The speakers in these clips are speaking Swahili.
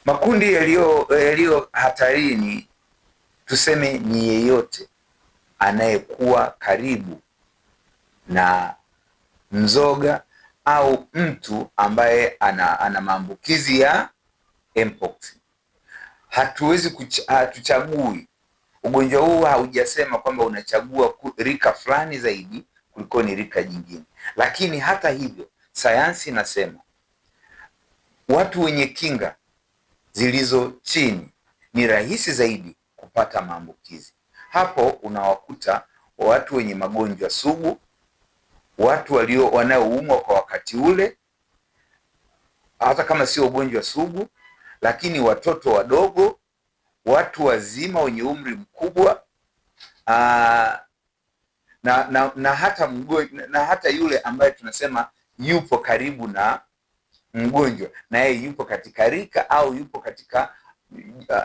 Makundi yaliyo hatarini, tuseme ni yeyote anayekuwa karibu na mzoga au mtu ambaye ana maambukizi ya mpox. Hatuchagui. Ugonjwa huu haujasema kwamba unachagua rika fulani zaidi kuliko ni rika jingine, lakini hata hivyo sayansi inasema watu wenye kinga zilizo chini ni rahisi zaidi kupata maambukizi. Hapo unawakuta watu wenye magonjwa sugu, watu wanaoumwa kwa wakati ule, hata kama sio ugonjwa sugu, lakini watoto wadogo, watu wazima wenye umri mkubwa, na hata yule ambaye tunasema yupo karibu na mgonjwa, na yeye yupo katika rika au yupo katika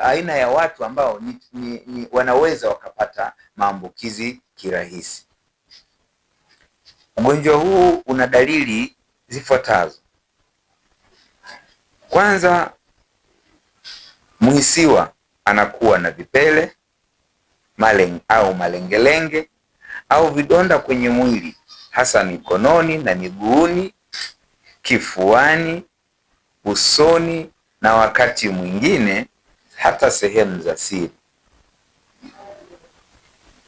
aina ya watu ambao wanaweza wakapata maambukizi kirahisi. Ugonjwa huu una dalili zifuatazo. Kwanza, mhisiwa anakuwa na vipele, malengelenge au vidonda kwenye mwili, hasa mikononi na miguuni, kifuani, usoni na wakati mwingine hata sehemu za siri.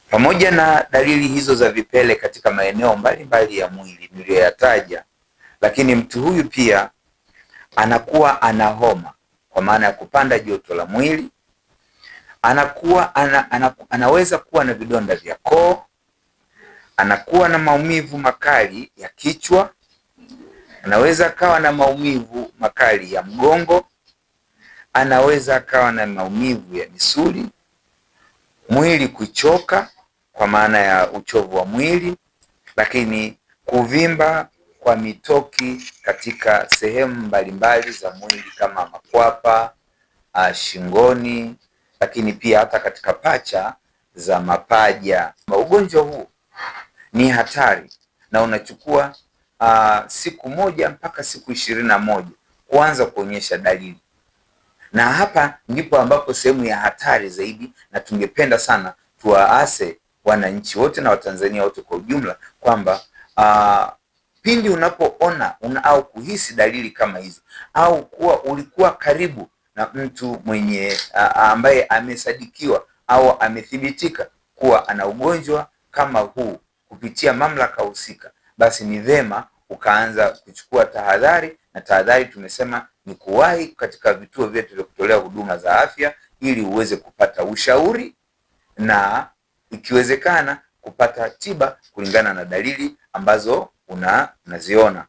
Pamoja na dalili hizo za vipele katika maeneo mbalimbali ya mwili niliyoyataja, lakini mtu huyu pia anakuwa ana homa, kwa maana ya kupanda joto la mwili, anaweza kuwa na vidonda vya koo, anakuwa na maumivu makali ya kichwa, anaweza akawa na maumivu makali ya mgongo, anaweza akawa na maumivu ya misuli, mwili kuchoka kwa maana ya uchovu wa mwili, lakini kuvimba kwa mitoki katika sehemu mbalimbali za mwili kama makwapa, shingoni, lakini pia hata katika pacha za mapaja. Ugonjwa huu ni hatari na unachukua siku 1 mpaka siku 21 kuanza kuonyesha dalili, na hapa ndipo ambapo sehemu ya hatari zaidi, na tungependa sana tuwaase wananchi wote na Watanzania wote kwa ujumla kwamba pindi unapoona au kuhisi dalili kama hizi, au ulikuwa karibu na mtu mwenye ambaye amesadikiwa au amethibitika kuwa ana ugonjwa kama huu kupitia mamlaka husika, basi ni vema ukaanza kuchukua tahadhari, na tahadhari tumesema ni kuwahi katika vituo vyetu vya kutolea huduma za afya ili uweze kupata ushauri na ikiwezekana kupata tiba kulingana na dalili ambazo unaziona.